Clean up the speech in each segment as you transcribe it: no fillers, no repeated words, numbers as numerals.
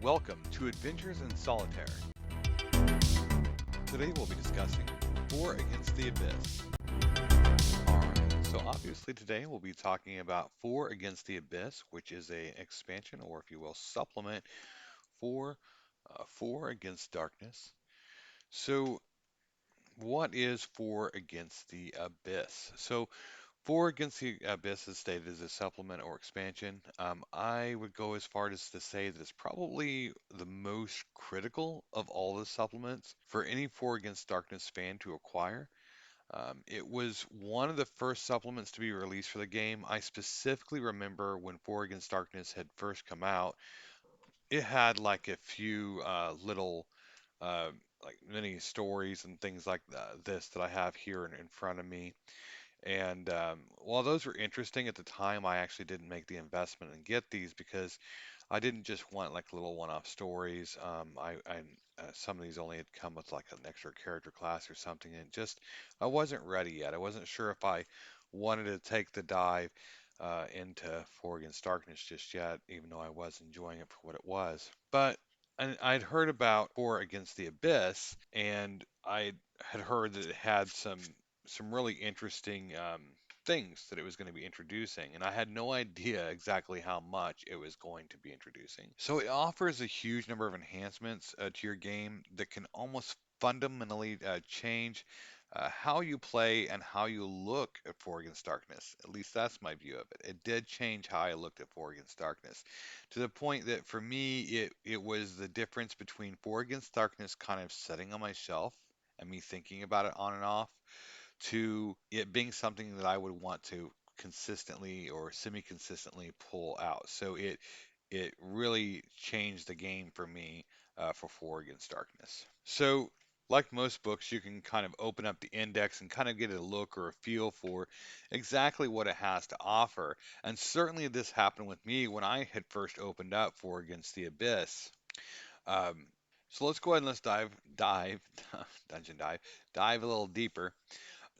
Welcome to Adventures in Solitaire. Today we'll be discussing Four Against the Abyss. Alright, so obviously today we'll be talking about Four Against the Abyss, which is a expansion, or if you will, supplement for Four Against Darkness. So what is Four Against the Abyss? So Four Against the Abyss is stated as a supplement or expansion. I would go as far as to say that it's probably the most critical of all the supplements for any Four Against Darkness fan to acquire. It was one of the first supplements to be released for the game. I specifically remember when Four Against Darkness had first come out, it had like a few little uh, like mini stories and things like this that I have here in front of me. And while those were interesting at the time, I actually didn't make the investment and get these because I didn't just want like little one-off stories. Some of these only had come with like an extra character class or something, and just I wasn't ready yet. I wasn't sure if I wanted to take the dive into Four Against Darkness just yet, even though I was enjoying it for what it was. But I'd heard about Four Against the Abyss, and I had heard that it had some really interesting things that it was going to be introducing, and I had no idea exactly how much it was going to be introducing. So it offers a huge number of enhancements to your game that can almost fundamentally change how you play and how you look at Four Against Darkness. At least that's my view of it. It did change how I looked at Four Against Darkness to the point that for me, it was the difference between Four Against Darkness kind of sitting on my shelf and me thinking about it on and off to it being something that I would want to consistently or semi-consistently pull out. So it really changed the game for me for Four Against Darkness. So like most books, you can kind of open up the index and kind of get a look or a feel for exactly what it has to offer. And certainly this happened with me when I had first opened up Four Against the Abyss. Um, so let's go ahead and let's dungeon dive a little deeper.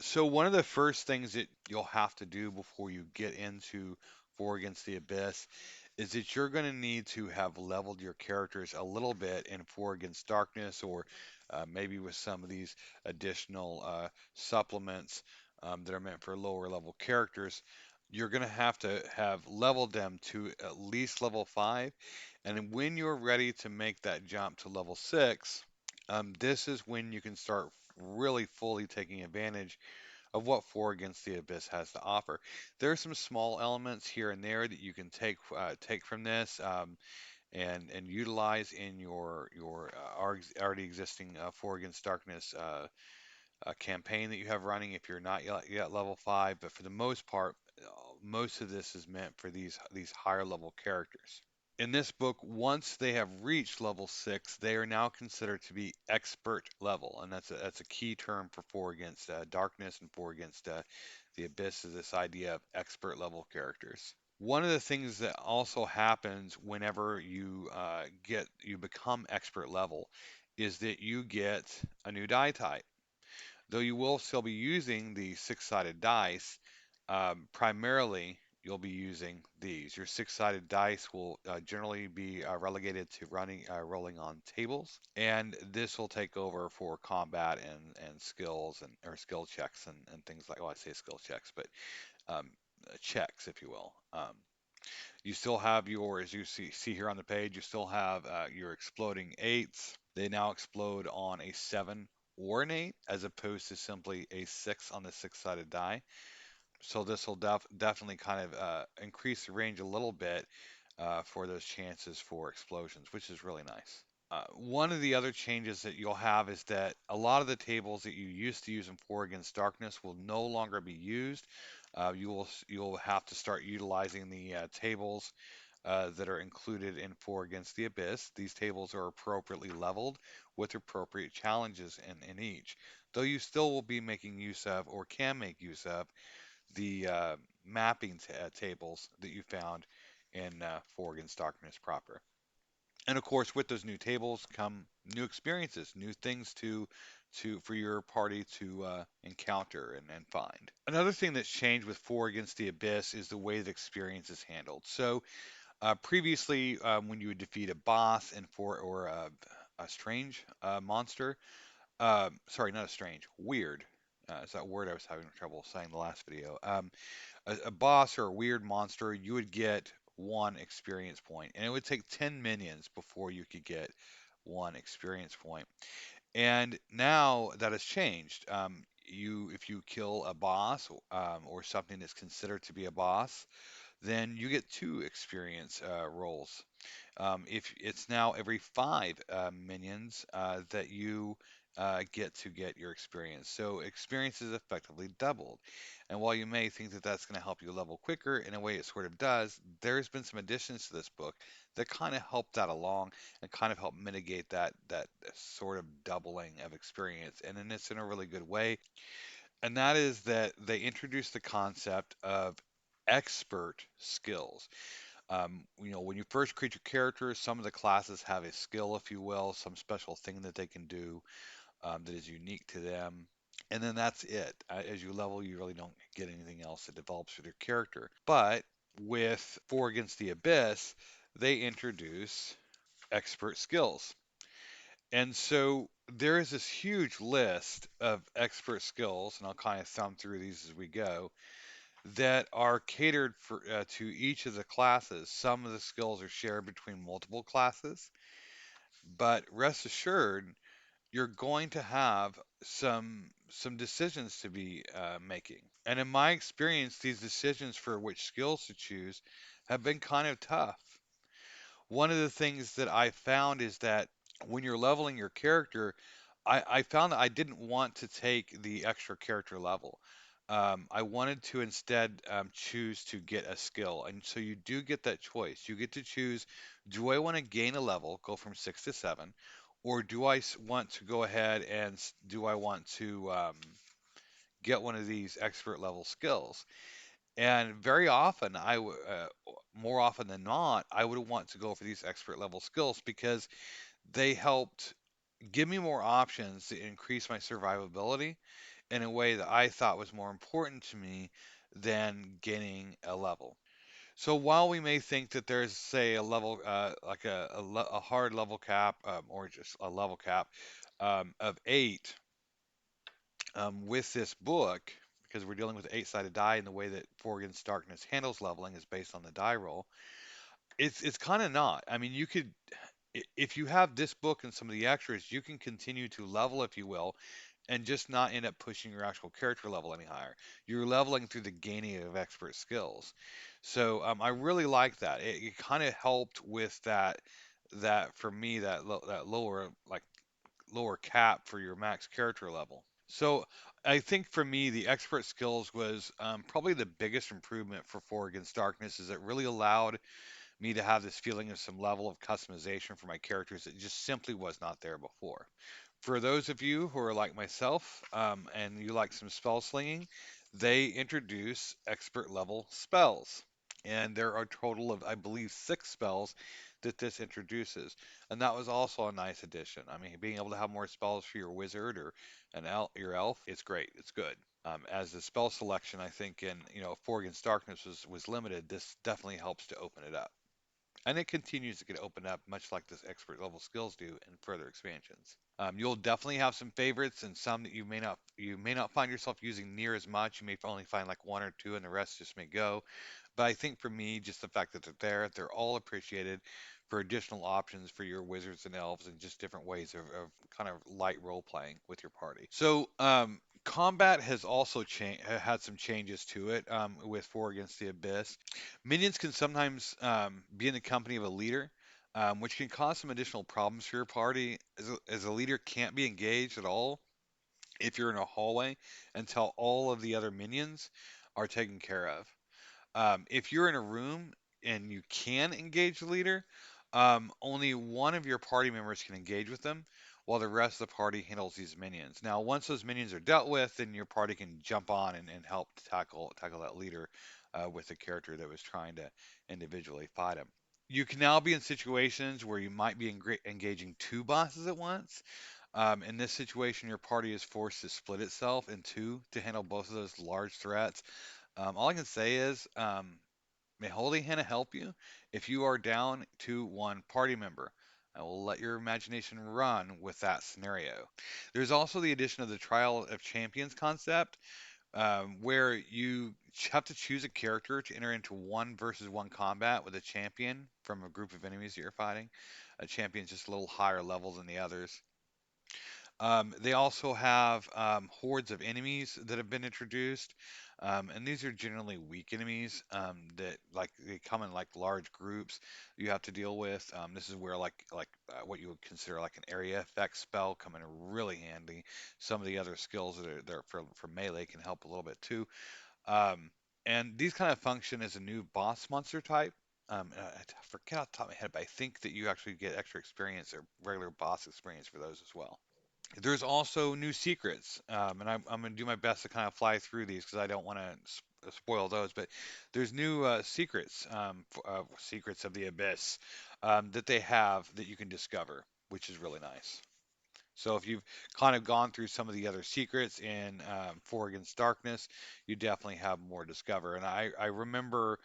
So one of the first things that you'll have to do before you get into Four Against the Abyss is that you're going to need to have leveled your characters a little bit in Four Against Darkness, or maybe with some of these additional supplements that are meant for lower level characters. You're going to have leveled them to at least level 5. And when you're ready to make that jump to level 6, this is when you can start really fully taking advantage of what Four Against the Abyss has to offer. There are some small elements here and there that you can take from this and utilize in your already existing Four Against Darkness campaign that you have running if you're not yet level 5. But for the most part, most of this is meant for these higher level characters. In this book, once they have reached level 6, they are now considered to be expert level, and that's a key term for Four Against Darkness and Four Against the Abyss is this idea of expert level characters. One of the things that also happens whenever you become expert level is that you get a new die type. Though you will still be using the six-sided dice, primarily you'll be using these. Your six-sided dice will generally be relegated to rolling on tables, and this will take over for combat and skills or skill checks and things like. Well, I say skill checks, but um, checks, if you will. You still have as you see here on the page, you still have your exploding eights. They now explode on a 7 or an 8 as opposed to simply a 6 on the six-sided die. So this will definitely kind of increase the range a little bit for those chances for explosions, which is really nice. One of the other changes that you'll have is that a lot of the tables that you used to use in Four Against Darkness will no longer be used. You'll have to start utilizing the tables that are included in Four Against the Abyss. These tables are appropriately leveled with appropriate challenges in each, though you still will be making use of or can make use of the mapping tables that you found in Four Against Darkness proper. And of course, with those new tables come new experiences, new things to for your party to encounter and find. Another thing that's changed with Four Against the Abyss is the way the experience is handled. So Previously, when you would defeat a boss and for or a strange monster, sorry, not a strange, weird. Is that word I was having trouble saying the last video? A boss or a weird monster, you would get one experience point, and it would take 10 minions before you could get one experience point. And now that has changed. If you kill a boss or something that's considered to be a boss, then you get two experience rolls. If it's now every five minions that you get to get your experience. So experience is effectively doubled. And while you may think that that's going to help you level quicker, in a way it sort of does, there's been some additions to this book that kind of help that along and kind of help mitigate that sort of doubling of experience. And it's in a really good way. And that is that they introduce the concept of expert skills. When you first create your character, some of the classes have a skill, if you will, some special thing that they can do that is unique to them. And then that's it. As you level, you really don't get anything else that develops with your character. But with Four Against the Abyss, they introduce expert skills. And so there is this huge list of expert skills, and I'll kind of thumb through these as we go that are catered for to each of the classes. Some of the skills are shared between multiple classes, but rest assured, you're going to have some decisions to be making. And in my experience, these decisions for which skills to choose have been kind of tough. One of the things that I found is that when you're leveling your character, I found that I didn't want to take the extra character level. I wanted to instead choose to get a skill. And so you do get that choice. You get to choose, do I want to gain a level, go from 6 to 7, or do I want to go ahead and do I want to get one of these expert level skills? And very often, more often than not, I would want to go for these expert level skills because they helped give me more options to increase my survivability in a way that I thought was more important to me than gaining a level. So while we may think that there's, say, a level, like a hard level cap, or just a level cap of 8 with this book, because we're dealing with an 8-sided die, and the way that Four Against Darkness handles leveling is based on the die roll. It's kind of not. I mean, if you have this book and some of the extras, you can continue to level, if you will, and just not end up pushing your actual character level any higher. You're leveling through the gaining of expert skills. So I really like that. It kind of helped with that for me that lower cap for your max character level. So I think for me the expert skills was probably the biggest improvement for Four Against Darkness. Is it really allowed me to have this feeling of some level of customization for my characters that just simply was not there before. For those of you who are like myself and you like some spell slinging, they introduce expert level spells. And there are a total of, I believe, 6 spells that this introduces. And that was also a nice addition. I mean, being able to have more spells for your wizard or your elf, it's great. It's good. As the spell selection, I think, in Four Against Darkness was limited, this definitely helps to open it up. And it continues to get opened up, much like this expert level skills do in further expansions. You'll definitely have some favorites and some that you may not find yourself using near as much. You may only find like one or two, and the rest just may go. But I think for me, just the fact that they're all appreciated for additional options for your wizards and elves and just different ways of kind of light role playing with your party. So, combat has also had some changes to it with Four Against the Abyss. Minions can sometimes be in the company of a leader, which can cause some additional problems for your party, as a leader can't be engaged at all if you're in a hallway until all of the other minions are taken care of. If you're in a room and you can engage the leader, only one of your party members can engage with them, while the rest of the party handles these minions. Now, once those minions are dealt with, then your party can jump on and help tackle that leader with the character that was trying to individually fight him. You can now be in situations where you might be engaging 2 bosses at once. In this situation, your party is forced to split itself in two to handle both of those large threats. All I can say is May Holy Hannah help you if you are down to one party member. I will let your imagination run with that scenario. There's also the addition of the Trial of Champions concept, where you have to choose a character to enter into one versus one combat with a champion from a group of enemies that you're fighting. A champion's just a little higher level than the others. They also have hordes of enemies that have been introduced, and these are generally weak enemies that like they come in like large groups you have to deal with. This is where what you would consider like an area effect spell come in really handy. Some of the other skills that are there for melee can help a little bit too. Um, and these kind of function as a new boss monster type. I forget off the top of my head, but I think that you actually get extra experience or regular boss experience for those as well. There's also new secrets, and I'm going to do my best to kind of fly through these because I don't want to spoil those. But there's new secrets, secrets of the abyss, that they have that you can discover, which is really nice. So if you've kind of gone through some of the other secrets in Four Against Darkness, you definitely have more to discover. And I remember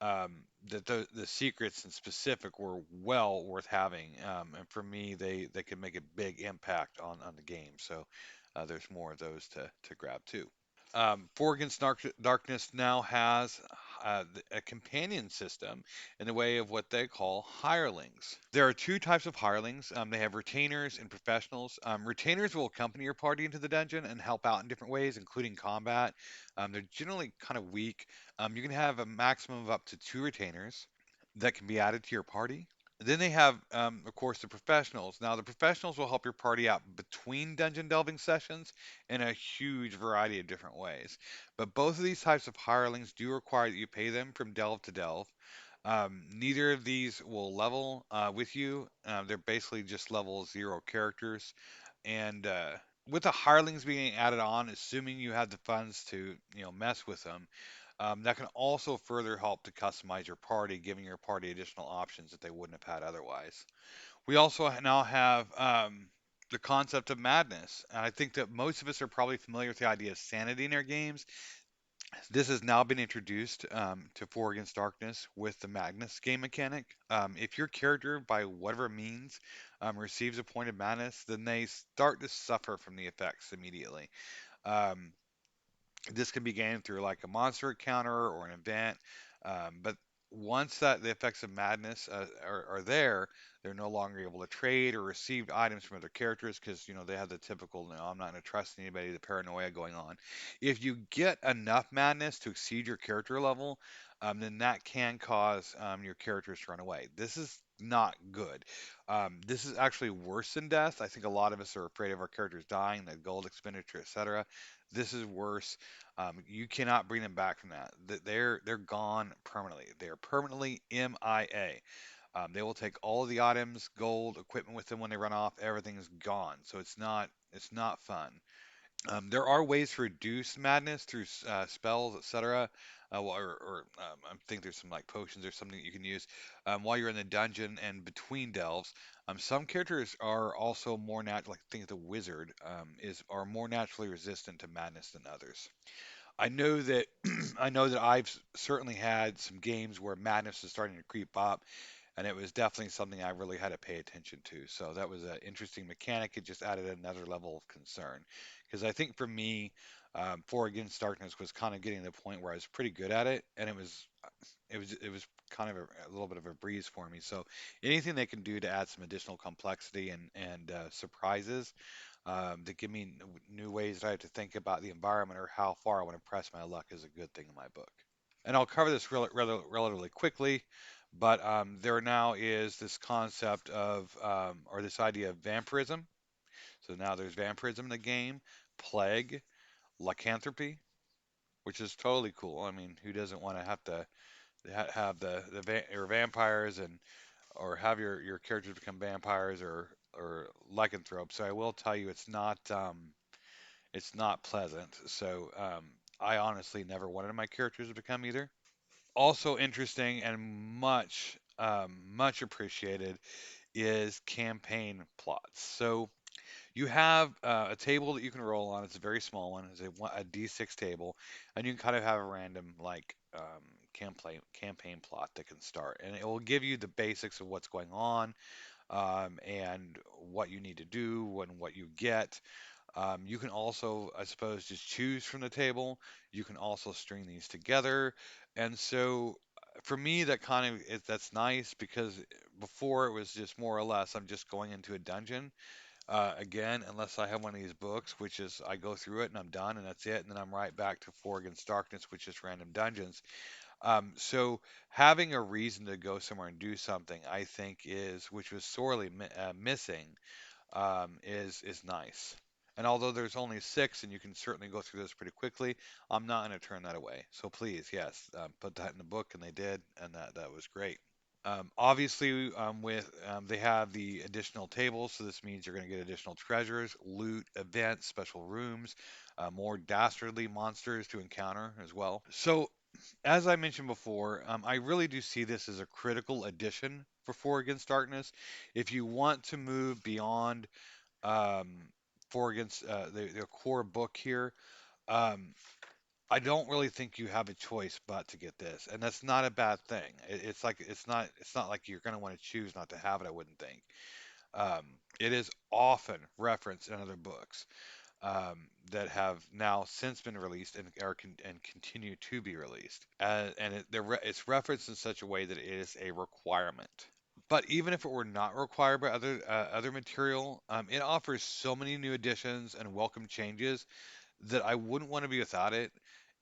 that the secrets in specific were well worth having. And for me, they could make a big impact on the game. So there's more of those to grab too. Four Against Darkness now has a companion system in the way of what they call hirelings. There are two types of hirelings. They have retainers and professionals. Retainers will accompany your party into the dungeon and help out in different ways, including combat. They're generally kind of weak. You can have a maximum of up to two retainers that can be added to your party. Then they have, of course, the professionals. Now, the professionals will help your party out between dungeon delving sessions in a huge variety of different ways. But both of these types of hirelings do require that you pay them from delve to delve. Neither of these will level with you. They're basically just level zero characters. And with the hirelings being added on, assuming you have the funds to, mess with them, that can also further help to customize your party, giving your party additional options that they wouldn't have had otherwise. We also now have the concept of madness. And I think that most of us are probably familiar with the idea of sanity in our games. This has now been introduced to Four Against Darkness with the Magnus game mechanic. If your character, by whatever means, receives a point of madness, then they start to suffer from the effects immediately. Um, this can be gained through like a monster encounter or an event, but once that the effects of madness are there, they're no longer able to trade or receive items from other characters because they have the typical, I'm not going to trust anybody, the paranoia going on. If you get enough madness to exceed your character level, then that can cause your characters to run away. This is not good. This is actually worse than death. I think a lot of us are afraid of our characters dying, the gold expenditure, etc. This is worse. You cannot bring them back from that. They're gone permanently. They are permanently MIA. They will take all of the items, gold, equipment with them when they run off. Everything is gone. So it's not fun. There are ways to reduce madness through spells, etc. I think there's some like potions or something that you can use while you're in the dungeon and between delves. Some characters are also more natural. Like I think the wizard is are more naturally resistant to madness than others. I know that I know that I've certainly had some games where madness is starting to creep up, and it was definitely something I really had to pay attention to. So that was an interesting mechanic. It just added another level of concern because I think for me, Four Against Darkness was kind of getting to the point where I was pretty good at it, and it was kind of a little bit of a breeze for me. So anything they can do to add some additional complexity and surprises that give me new ways that I have to think about the environment or how far I want to press my luck is a good thing in my book. And I'll cover this relatively quickly, but there now is this concept of, or this idea of vampirism. So now there's vampirism in the game, plague, lycanthropy, which is totally cool. I mean, who doesn't want to have to have your vampires and or have your characters become vampires or lycanthropes? So I will tell you, it's not pleasant. So I honestly never wanted my characters to become either. Also interesting and much appreciated is campaign plots. So you have a table that you can roll on. It's a very small one. It's a D6 table, and you can kind of have a random like campaign plot that can start, and it will give you the basics of what's going on, and what you need to do and what you get. You can also, I suppose, just choose from the table. You can also string these together. And so for me, that kind of that's nice because before it was just more or less I'm just going into a dungeon. Again, unless I have one of these books, which is I go through it and I'm done and that's it, and then I'm right back to Four Against Darkness, which is random dungeons. So having a reason to go somewhere and do something, I think, is which was sorely missing, is nice. And although there's only six, and you can certainly go through this pretty quickly, I'm not going to turn that away. So please, yes, put that in the book, and they did, and that was great. Obviously, with they have the additional tables, so this means you're going to get additional treasures, loot, events, special rooms, more dastardly monsters to encounter as well. So, as I mentioned before, I really do see this as a critical addition for Four Against Darkness. If you want to move beyond um, Four Against the core book here, um, I don't really think you have a choice but to get this, and that's not a bad thing. It's like it's not like you're going to want to choose not to have it. I wouldn't think. Um, it is often referenced in other books that have now since been released and continue to be released, it's referenced in such a way that it is a requirement. But even if it were not required by other material, it offers so many new additions and welcome changes that I wouldn't want to be without it.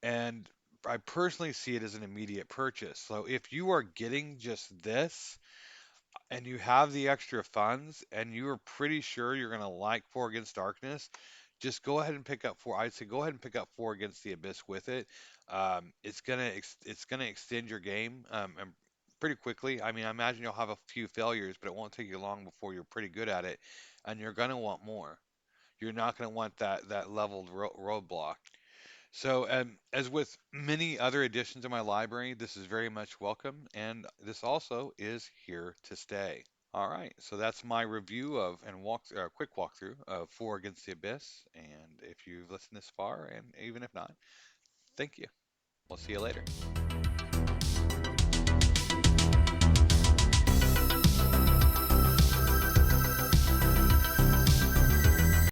And I personally see it as an immediate purchase. So if you are getting just this and you have the extra funds and you are pretty sure you're going to like Four Against Darkness, just go ahead and pick up four. I'd say go ahead and pick up Four Against the Abyss with it. It's gonna extend your game and pretty quickly. I mean, I imagine you'll have a few failures, but it won't take you long before you're pretty good at it, and you're gonna want more. You're not gonna want that leveled roadblock. So, as with many other additions to my library, this is very much welcome, and this also is here to stay. All right, so that's my review of and quick walkthrough of Four Against the Abyss. And if you've listened this far, and even if not, thank you. We'll see you later.